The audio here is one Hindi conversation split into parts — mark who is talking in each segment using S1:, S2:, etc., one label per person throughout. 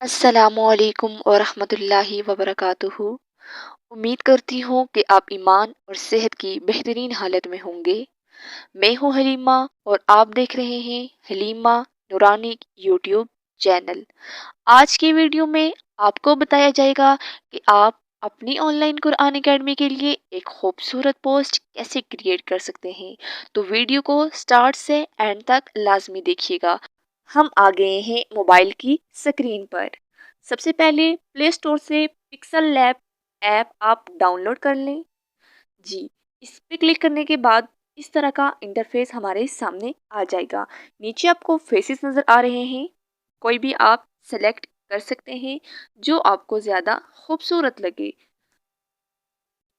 S1: अस्सलामुअलैकुम वरहमतुल्लाहि वबरकातुहू। उम्मीद करती हूँ कि आप ईमान और सेहत की बेहतरीन हालत में होंगे। मैं हूँ हलीमा और आप देख रहे हैं हलीमा नूरानी यूट्यूब चैनल। आज की वीडियो में आपको बताया जाएगा कि आप अपनी ऑनलाइन कुरान एकेडमी के लिए एक खूबसूरत पोस्ट कैसे क्रिएट कर सकते हैं। तो वीडियो को स्टार्ट से एंड तक लाजमी देखिएगा। हम आ गए हैं मोबाइल की स्क्रीन पर। सबसे पहले प्ले स्टोर से पिक्सल लैब ऐप आप डाउनलोड कर लें। जी, इस पे क्लिक करने के बाद इस तरह का इंटरफेस हमारे सामने आ जाएगा। नीचे आपको फेसेस नज़र आ रहे हैं, कोई भी आप सेलेक्ट कर सकते हैं जो आपको ज़्यादा खूबसूरत लगे।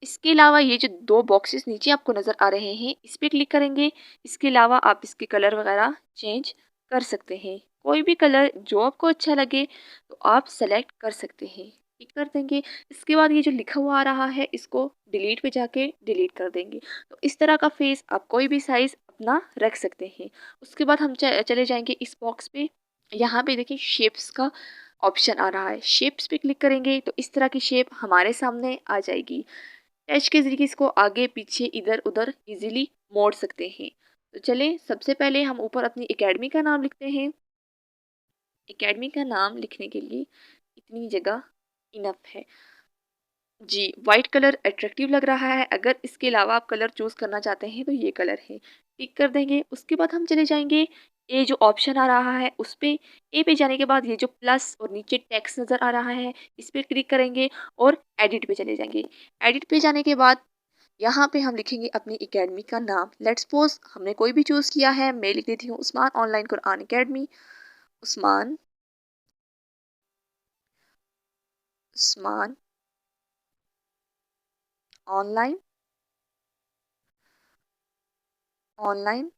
S1: इसके अलावा ये जो दो बॉक्सेस नीचे आपको नज़र आ रहे हैं, इस पे क्लिक करेंगे। इसके अलावा आप इसके कलर वगैरह चेंज कर सकते हैं। कोई भी कलर जो आपको अच्छा लगे तो आप सेलेक्ट कर सकते हैं, टिक कर देंगे। इसके बाद ये जो लिखा हुआ आ रहा है इसको डिलीट पे जाके डिलीट कर देंगे। तो इस तरह का फेस आप कोई भी साइज़ अपना रख सकते हैं। उसके बाद हम चले जाएंगे इस बॉक्स पे। यहाँ पे देखिए शेप्स का ऑप्शन आ रहा है, शेप्स पे क्लिक करेंगे तो इस तरह की शेप हमारे सामने आ जाएगी। टच के ज़रिए इसको आगे पीछे इधर उधर इजीली मोड़ सकते हैं। तो चलें, सबसे पहले हम ऊपर अपनी एकेडमी का नाम लिखते हैं। एकेडमी का नाम लिखने के लिए इतनी जगह इनफ है। जी, वाइट कलर अट्रैक्टिव लग रहा है। अगर इसके अलावा आप कलर चूज़ करना चाहते हैं तो ये कलर है, टिक कर देंगे। उसके बाद हम चले जाएंगे ए जो ऑप्शन आ रहा है उस पे। ए पे जाने के बाद ये जो प्लस और नीचे टेक्स्ट नज़र आ रहा है इस पे क्लिक करेंगे और एडिट पे चले जाएंगे। एडिट पे जाने के बाद यहाँ पे हम लिखेंगे अपनी एकेडमी का नाम। लेट्स सपोज हमने कोई भी चूज़ किया है, मैं लिख देती हूँ Usman online Quran academy. Usman Usman online online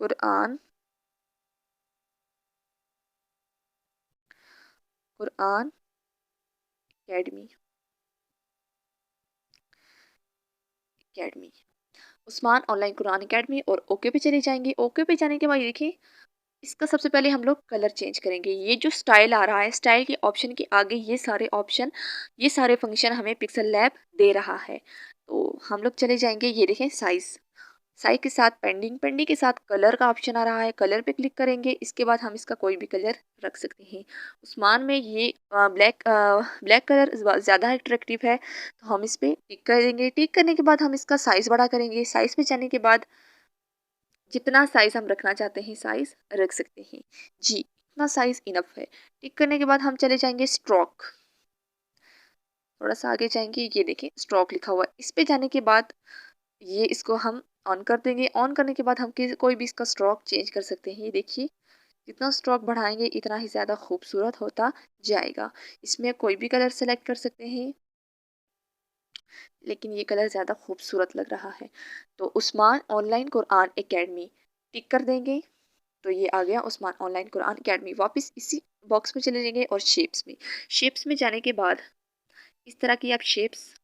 S1: Quran Quran academy academy Usman online Quran academy और ओके पे चले जाएंगे। ओके पे जाने के बाद देखिए इसका सबसे पहले हम लोग कलर चेंज करेंगे। ये जो स्टाइल आ रहा है, स्टाइल के ऑप्शन के आगे ये सारे ऑप्शन, ये सारे फंक्शन हमें पिक्सल लैब दे रहा है। तो हम लोग चले जाएंगे, ये देखें साइज़, साइज के साथ पेंडिंग, पेंडिंग के साथ कलर का ऑप्शन आ रहा है, कलर पे क्लिक करेंगे। इसके बाद हम इसका कोई भी कलर रख सकते हैं। उस्मान में ये ब्लैक ब्लैक कलर ज़्यादा अट्रैक्टिव है तो हम इस पर टिक कर देंगे। टिक करने के बाद हम इसका साइज़ बड़ा करेंगे। साइज़ पे जाने के बाद जितना साइज़ हम रखना चाहते हैं साइज़ रख सकते हैं। जी, इतना साइज़ इनफ है। टिक करने के बाद हम चले जाएंगे स्ट्रोक, थोड़ा सा आगे जाएंगे, ये देखें स्ट्रोक लिखा हुआ है। इस पे जाने के बाद ये इसको हम ऑन कर देंगे। ऑन करने के बाद हम कोई भी इसका स्ट्रोक चेंज कर सकते हैं। ये देखिए जितना स्ट्रोक बढ़ाएंगे इतना ही ज़्यादा खूबसूरत होता जाएगा। इसमें कोई भी कलर सेलेक्ट कर सकते हैं, लेकिन ये कलर ज़्यादा खूबसूरत लग रहा है। तो उस्मान ऑनलाइन कुरान एकेडमी टिक कर देंगे। तो ये आ गया उस्मान ऑनलाइन कुरान एकेडमी। वापस इसी बॉक्स में चले जाएंगे और शेप्स में, शेप्स में जाने के बाद इस तरह की आप शेप्स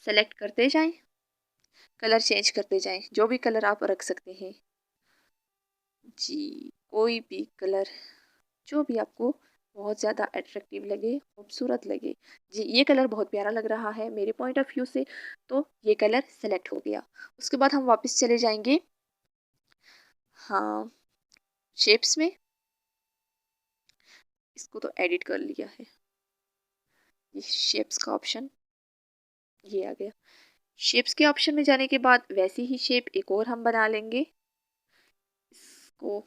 S1: सेलेक्ट करते जाएं, कलर चेंज करते जाएं, जो भी कलर आप रख सकते हैं। जी, कोई भी कलर जो भी आपको बहुत ज़्यादा अट्रैक्टिव लगे, खूबसूरत लगे। जी, ये कलर बहुत प्यारा लग रहा है मेरे पॉइंट ऑफ व्यू से, तो ये कलर सेलेक्ट हो गया। उसके बाद हम वापस चले जाएंगे, हाँ, शेप्स में। इसको तो एडिट कर लिया है, ये शेप्स का ऑप्शन ये आ गया। शेप्स के ऑप्शन में जाने के बाद वैसी ही शेप एक और हम बना लेंगे इसको।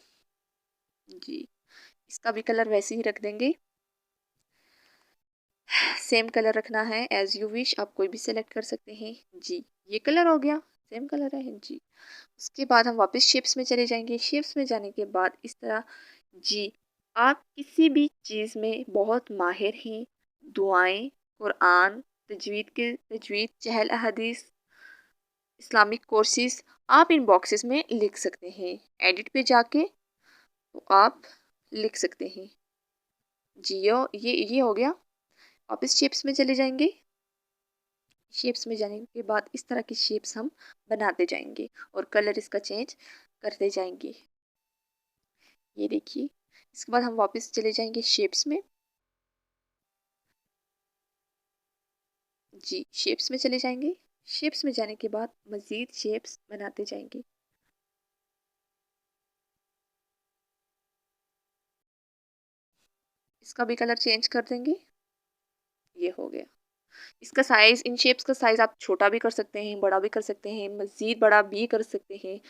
S1: जी, इसका भी कलर वैसे ही रख देंगे, सेम कलर रखना है एज यू विश, आप कोई भी सेलेक्ट कर सकते हैं। जी, ये कलर हो गया, सेम कलर है जी। उसके बाद हम वापस शेप्स में चले जाएंगे। शेप्स में जाने के बाद इस तरह, जी, आप किसी भी चीज़ में बहुत माहिर हैं, दुआएं, कुरान, तजवीद, चहल अहदीस, इस्लामिक कोर्सेज, आप इन बॉक्सेस में लिख सकते हैं। एडिट पे जाके तो आप लिख सकते हैं। जी, ये हो गया। वापस शेप्स में चले जाएंगे। शेप्स में जाने के बाद इस तरह की शेप्स हम बनाते जाएंगे और कलर इसका चेंज करते जाएंगे। ये देखिए इसके बाद हम वापस चले जाएंगे शेप्स में। जी, शेप्स में चले जाएंगे। शेप्स में जाने के बाद मज़ीद शेप्स बनाते जाएंगे। इसका भी कलर चेंज कर देंगे। ये हो गया। इसका साइज़, इन शेप्स का साइज़ आप छोटा भी कर सकते हैं, बड़ा भी कर सकते हैं, मज़ीद बड़ा भी कर सकते हैं।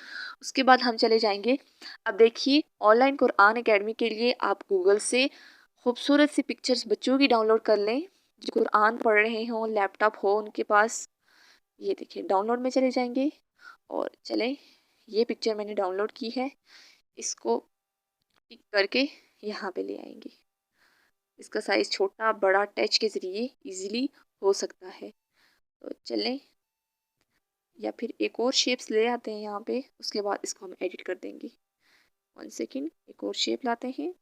S1: उसके बाद हम चले जाएंगे। अब देखिए, ऑनलाइन कुरान एकेडमी के लिए आप गूगल से खूबसूरत सी पिक्चर्स बच्चों की डाउनलोड कर लें जो कुरान पढ़ रहे हों, लैपटॉप हो उनके पास। ये देखिए, डाउनलोड में चले जाएंगे और चलें, ये पिक्चर मैंने डाउनलोड की है, इसको टिक करके यहाँ पे ले आएंगे। इसका साइज़ छोटा बड़ा टच के ज़रिए इजीली हो सकता है। तो चलें, या फिर एक और शेप्स ले आते हैं यहाँ पे, उसके बाद इसको हम एडिट कर देंगे। 1 सेकेंड, एक और शेप लाते हैं।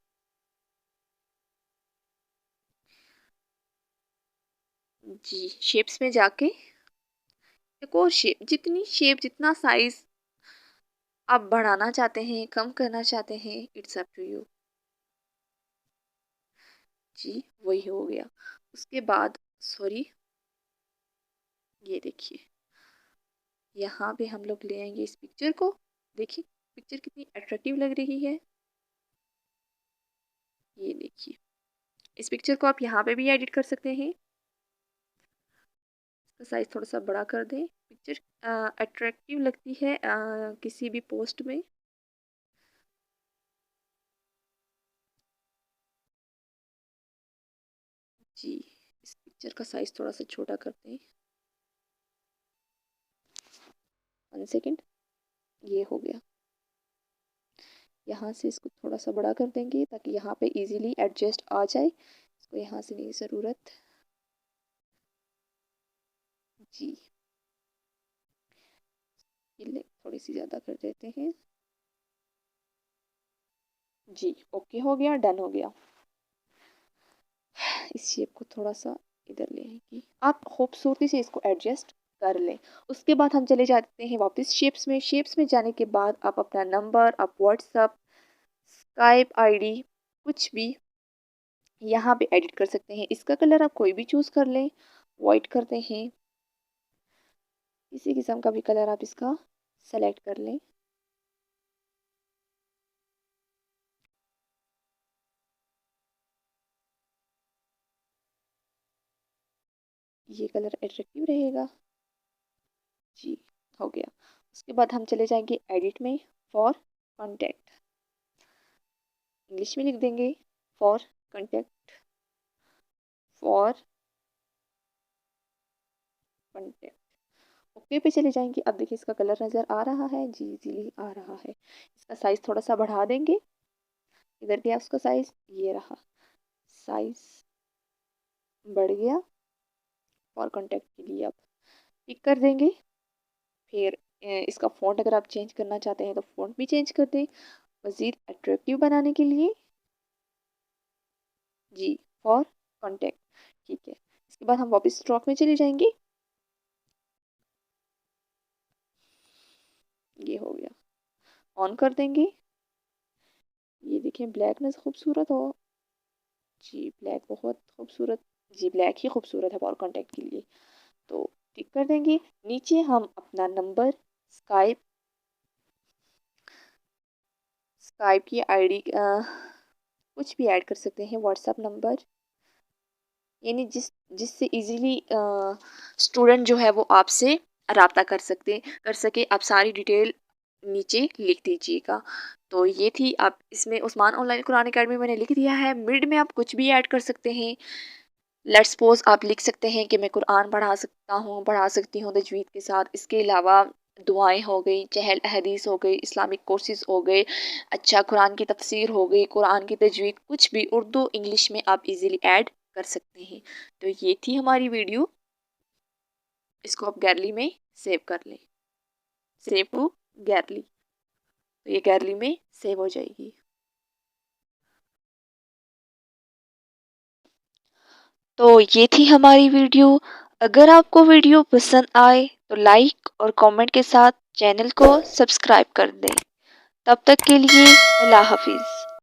S1: जी, शेप्स में जाके एक और शेप, जितनी शेप जितना साइज़ आप बढ़ाना चाहते हैं, कम करना चाहते हैं, इट्स अप टू यू। जी, वही हो गया। उसके बाद सॉरी, ये देखिए, यहाँ पे हम लोग ले आएंगे इस पिक्चर को। देखिए पिक्चर कितनी अट्रैक्टिव लग रही है। ये देखिए, इस पिक्चर को आप यहाँ पे भी एडिट कर सकते हैं। इसका साइज़ थोड़ा सा बड़ा कर दें। पिक्चर अट्रैक्टिव लगती है किसी भी पोस्ट में। जी, इस पिक्चर का साइज़ थोड़ा सा छोटा कर दें। 1 सेकेंड, ये हो गया। यहाँ से इसको थोड़ा सा बड़ा कर देंगे ताकि यहाँ पे इजीली एडजस्ट आ जाए। इसको यहाँ से नहीं ज़रूरत। जी, ये थोड़ी सी ज़्यादा कर देते हैं। जी, ओके हो गया, डन हो गया। इस शेप को थोड़ा सा इधर ले आएंगे। आप खूबसूरती से इसको एडजस्ट कर लें। उसके बाद हम चले जाते हैं वापस शेप्स में। शेप्स में जाने के बाद आप अपना नंबर, आप व्हाट्सअप, स्काइप आईडी, कुछ भी यहाँ पे एडिट कर सकते हैं। इसका कलर आप कोई भी चूज़ कर लें। वाइट करते हैं, किसी किस्म का भी कलर आप इसका सेलेक्ट कर लें। ये कलर अट्रैक्टिव रहेगा। जी, हो गया। उसके बाद हम चले जाएंगे एडिट में, फॉर कॉन्टैक्ट, इंग्लिश में लिख देंगे for contact, for contact. Okay पे चले जाएंगे। अब देखिए इसका कलर नज़र आ रहा है। जी, इजीली आ रहा है। इसका साइज़ थोड़ा सा बढ़ा देंगे। इधर गया उसका साइज़, ये रहा, साइज़ बढ़ गया। फॉर कॉन्टैक्ट के लिए अब पिक कर देंगे। फिर इसका फ़ॉन्ट अगर आप चेंज करना चाहते हैं तो फ़ॉन्ट भी चेंज कर दें मज़ीद अट्रैक्टिव बनाने के लिए। जी, फॉर कॉन्टैक्ट, ठीक है। इसके बाद हम वापस स्ट्रोक में चले जाएंगे। ये हो गया, ऑन कर देंगे। ये देखिए ब्लैकनेस खूबसूरत हो। जी, ब्लैक बहुत खूबसूरत। जी, ब्लैक ही खूबसूरत है फॉर कॉन्टैक्ट के लिए। तो टिक कर देंगे। नीचे हम अपना नंबर, स्काइप, स्काइप की आईडी कुछ भी ऐड कर सकते हैं, व्हाट्सएप नंबर, यानी जिससे इजीली स्टूडेंट जो है वो आपसे राब्ता कर सके। आप सारी डिटेल नीचे लिख दीजिएगा। तो ये थी, आप इसमें उस्मान ऑनलाइन कुरान अकेडमी मैंने लिख दिया है। मिड में आप कुछ भी ऐड कर सकते हैं। लेट्स सपोज आप लिख सकते हैं कि मैं कुरान पढ़ा सकती हूँ तजवीद के साथ। इसके अलावा दुआएं हो गई, चहल अहदीस हो गई, इस्लामिक कोर्सेज हो गए, अच्छा कुरान की तफसीर हो गई, कुरान की तजवीद, कुछ भी उर्दू इंग्लिश में आप इजीली ऐड कर सकते हैं। तो ये थी हमारी वीडियो। इसको आप गैलरी में सेव कर लें, सेव टू गैलरी। तो ये गैलरी में सेव हो जाएगी। तो ये थी हमारी वीडियो। अगर आपको वीडियो पसंद आए तो लाइक और कमेंट के साथ चैनल को सब्सक्राइब कर दें। तब तक के लिए अल्लाह हाफिज़।